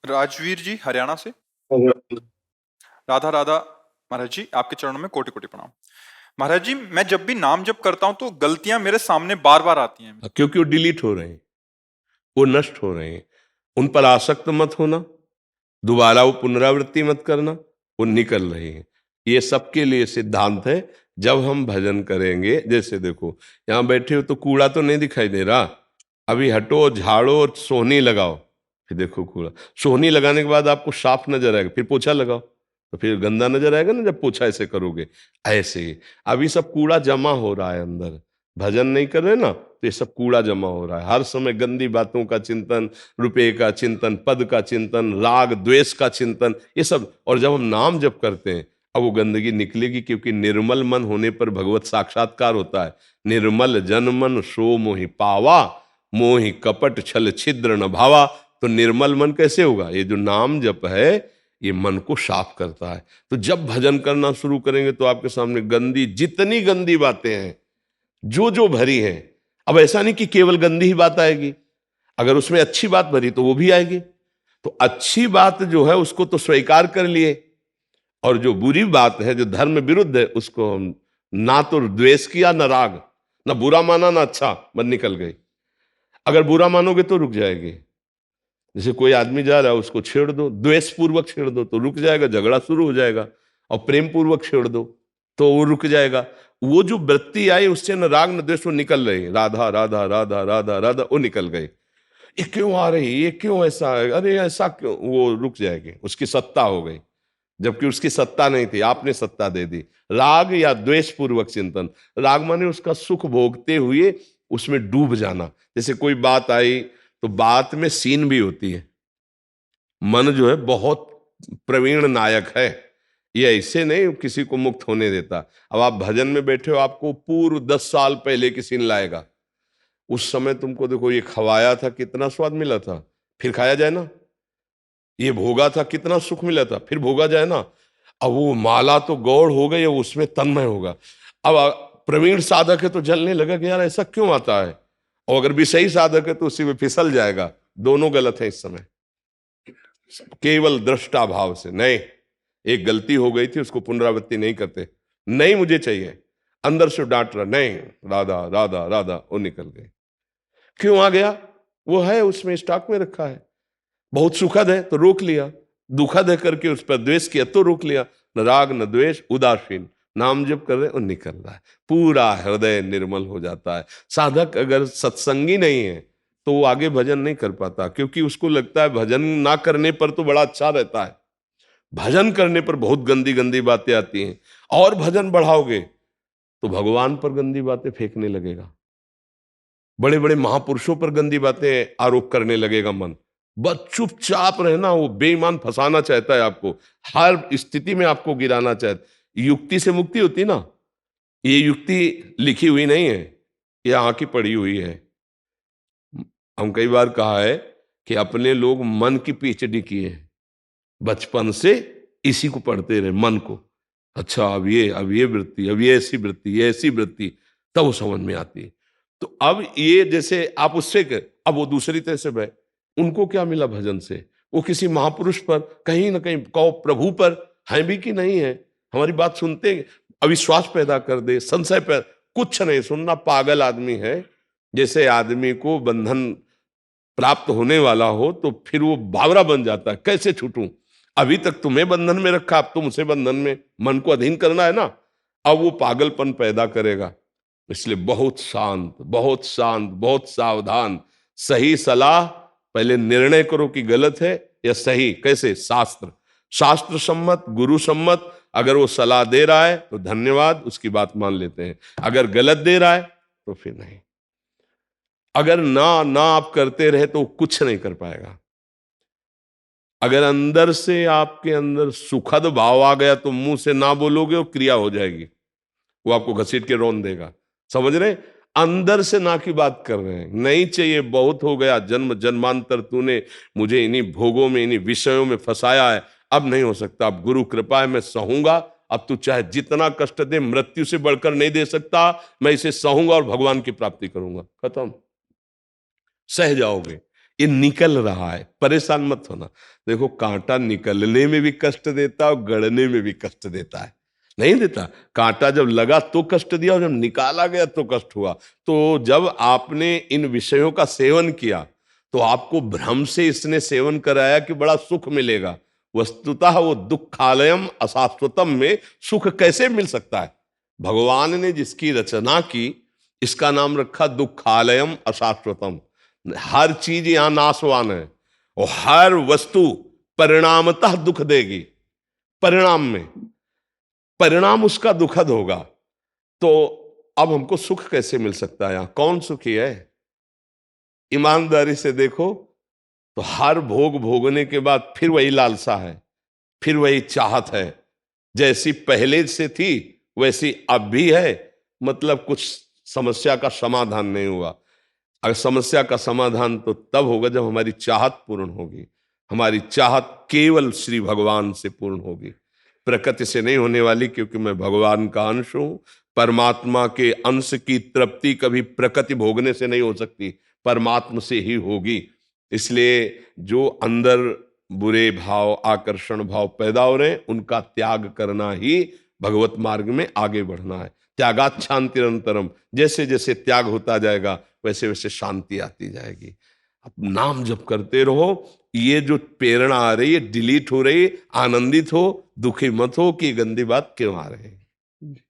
राजवीर जी हरियाणा से। अगर राधा राधा। महाराज जी आपके चरणों में कोटि कोटि प्रणाम। महाराज जी मैं जब भी नाम जप करता हूँ तो गलतियां मेरे सामने बार बार आती हैं। क्योंकि वो डिलीट हो रहे हैं, वो नष्ट हो रहे हैं। उन पर आसक्त मत होना, दोबारा वो पुनरावृत्ति मत करना, वो निकल रहे हैं। ये सबके लिए सिद्धांत है। जब हम भजन करेंगे, जैसे देखो यहाँ बैठे हो तो कूड़ा तो नहीं दिखाई दे रहा, अभी हटो, झाड़ो और सोहनी लगाओ, फिर देखो कूड़ा। सोहनी लगाने के बाद आपको साफ नजर आएगा, फिर पोछा लगाओ तो फिर गंदा नजर आएगा ना, जब पोछा ऐसे करोगे। ऐसे ही अभी सब कूड़ा जमा हो रहा है अंदर, भजन नहीं कर रहे ना, तो ये सब कूड़ा जमा हो रहा है। हर समय गंदी बातों का चिंतन, रुपये का चिंतन, पद का चिंतन, राग द्वेष का चिंतन, ये सब। और जब हम नाम जप करते हैं, अब वो गंदगी निकलेगी, क्योंकि निर्मल मन होने पर भगवत साक्षात्कार होता है। निर्मल जन मन सो मोहि पावा, मोहि कपट छल छिद्र न भावा। तो निर्मल मन कैसे होगा? ये जो नाम जप है ये मन को साफ करता है। तो जब भजन करना शुरू करेंगे तो आपके सामने गंदी, जितनी गंदी बातें हैं जो जो भरी है, अब ऐसा नहीं कि केवल गंदी ही बात आएगी, अगर उसमें अच्छी बात भरी तो वो भी आएगी। तो अच्छी बात जो है उसको तो स्वीकार कर लिए, और जो बुरी बात है, जो धर्म विरुद्ध है, उसको हम ना तो द्वेष किया ना राग, ना बुरा माना ना अच्छा, बस निकल गई। अगर बुरा मानोगे तो रुक जाएगी। जैसे कोई आदमी जा रहा है, उसको छेड़ दो, द्वेष पूर्वक छेड़ दो तो रुक जाएगा, झगड़ा शुरू हो जाएगा। और प्रेम पूर्वक छेड़ दो तो वो रुक जाएगा। वो जो वृत्ति आई उससे न राग न द्वेष, वो निकल रही, राधा राधा राधा राधा राधा, वो निकल गई। ये क्यों आ रही, ये क्यों ऐसा है, अरे ऐसा क्यों, वो रुक जाएगी, उसकी सत्ता हो गई। जबकि उसकी सत्ता नहीं थी, आपने सत्ता दे दी। राग या द्वेष पूर्वक चिंतन, राग माने उसका सुख भोगते हुए उसमें डूब जाना। जैसे कोई बात आई तो बात में सीन भी होती है। मन जो है बहुत प्रवीण नायक है, ये ऐसे नहीं किसी को मुक्त होने देता। अब आप भजन में बैठे हो, आपको पूर्व 10 साल पहले की सीन लाएगा। उस समय तुमको देखो ये खवाया था, कितना स्वाद मिला था, फिर खाया जाए ना। ये भोगा था, कितना सुख मिला था, फिर भोगा जाए ना। अब वो माला तो गौड़ हो गई, उसमें तन्मय होगा। अब प्रवीण साधक है तो जलने लगा कि यार ऐसा क्यों आता है, और अगर विषयी साधक है तो उसी में फिसल जाएगा। दोनों गलत है इस समय। केवल दृष्टा भाव से नहीं, एक गलती हो गई थी उसको पुनरावृत्ति नहीं करते, नहीं मुझे चाहिए, अंदर से डांट रहा, नहीं राधा राधा राधा, वो निकल गए। क्यों आ गया? वो है उसमें, स्टॉक में रखा है। बहुत सुखद है तो रोक लिया, दुखद है करके उस पर द्वेष किया तो रोक लिया। न राग न द्वेष, उदासीन, नाम जप कर रहे और निकल रहा है, पूरा हृदय निर्मल हो जाता है। साधक अगर सत्संगी नहीं है तो वो आगे भजन नहीं कर पाता, क्योंकि उसको लगता है भजन ना करने पर तो बड़ा अच्छा रहता है, भजन करने पर बहुत गंदी गंदी बातें आती हैं। और भजन बढ़ाओगे तो भगवान पर गंदी बातें फेंकने लगेगा, बड़े बड़े महापुरुषों पर गंदी बातें आरोप करने लगेगा मन। बस चुपचाप रहना, वो बेईमान फंसाना चाहता है आपको, हर स्थिति में आपको गिराना चाहता। युक्ति से मुक्ति होती ना, ये युक्ति लिखी हुई नहीं है, ये आंखी पड़ी हुई है। हम कई बार कहा है कि अपने लोग मन की पीएचडी किए हैं, बचपन से इसी को पढ़ते रहे, मन को। अच्छा अब ये वृत्ति, अब ये ऐसी वृत्ति, ये ऐसी वृत्ति, तब वो समझ में आती है। तो अब ये जैसे आप उससे अब वो दूसरी तरह से बहे, उनको क्या मिला भजन से? वो किसी महापुरुष पर, कहीं ना कहीं कहो प्रभु पर है भी कि नहीं है, हमारी बात सुनते, अविश्वास पैदा कर दे, संशय पैदा, कुछ नहीं सुनना, पागल आदमी है। जैसे आदमी को बंधन प्राप्त होने वाला हो तो फिर वो बावरा बन जाता है, कैसे छूटूं, अभी तक तुम्हें बंधन में रखा, अब तुम उसे बंधन में, मन को अधीन करना है ना, अब वो पागलपन पैदा करेगा। इसलिए बहुत शांत, बहुत शांत, बहुत सावधान। सही सलाह, पहले निर्णय करो कि गलत है या सही। कैसे? शास्त्र, शास्त्र सम्मत, गुरु सम्मत। अगर वो सलाह दे रहा है तो धन्यवाद, उसकी बात मान लेते हैं। अगर गलत दे रहा है तो फिर नहीं। अगर ना ना आप करते रहे तो कुछ नहीं कर पाएगा। अगर अंदर से आपके अंदर सुखद भाव आ गया तो मुंह से ना बोलोगे, वो क्रिया हो जाएगी, वो आपको घसीट के रौंद देगा। समझ रहे? अंदर से ना की बात कर रहे हैं, नहीं चाहिए, बहुत हो गया, जन्म जन्मांतर तूने मुझे इन्हीं भोगों में, इन्हीं विषयों में फंसाया है, अब नहीं हो सकता, अब गुरु कृपा है, मैं सहूंगा। अब तू चाहे जितना कष्ट दे, मृत्यु से बढ़कर नहीं दे सकता, मैं इसे सहूंगा और भगवान की प्राप्ति करूंगा। खत्म, सह जाओगे। ये निकल रहा है, परेशान मत होना। देखो कांटा निकलने में भी कष्ट देता है और गड़ने में भी कष्ट देता है, नहीं देता? कांटा जब लगा तो कष्ट दिया और जब निकाला गया तो कष्ट हुआ। तो जब आपने इन विषयों का सेवन किया तो आपको भ्रम से इसने सेवन कराया कि बड़ा सुख मिलेगा। वस्तुतः वो दुखालयम अशाश्वतम में सुख कैसे मिल सकता है? भगवान ने जिसकी रचना की इसका नाम रखा दुखालयम अशाश्वतम। हर चीज यहां नाशवान है और हर वस्तु परिणामतः दुख देगी। परिणाम में परिणाम उसका दुखद होगा। तो अब हमको सुख कैसे मिल सकता है? यहां कौन सुखी है? ईमानदारी से देखो तो हर भोग भोगने के बाद फिर वही लालसा है, फिर वही चाहत है। जैसी पहले से थी वैसी अब भी है। मतलब कुछ समस्या का समाधान नहीं हुआ। अगर समस्या का समाधान तो तब होगा जब हमारी चाहत पूर्ण होगी। हमारी चाहत केवल श्री भगवान से पूर्ण होगी, प्रकृति से नहीं होने वाली, क्योंकि मैं भगवान का अंश हूं। परमात्मा के अंश की तृप्ति कभी प्रकृति भोगने से नहीं हो सकती, परमात्मा से ही होगी। इसलिए जो अंदर बुरे भाव, आकर्षण भाव पैदा हो रहे हैं उनका त्याग करना ही भगवत मार्ग में आगे बढ़ना है। त्यागात शांतिरंतरम, जैसे जैसे त्याग होता जाएगा वैसे वैसे शांति आती जाएगी। अब नाम जप करते रहो। ये जो प्रेरणा आ रही है डिलीट हो रही, आनंदित हो, दुखी मत हो कि गंदी बात क्यों आ रही है।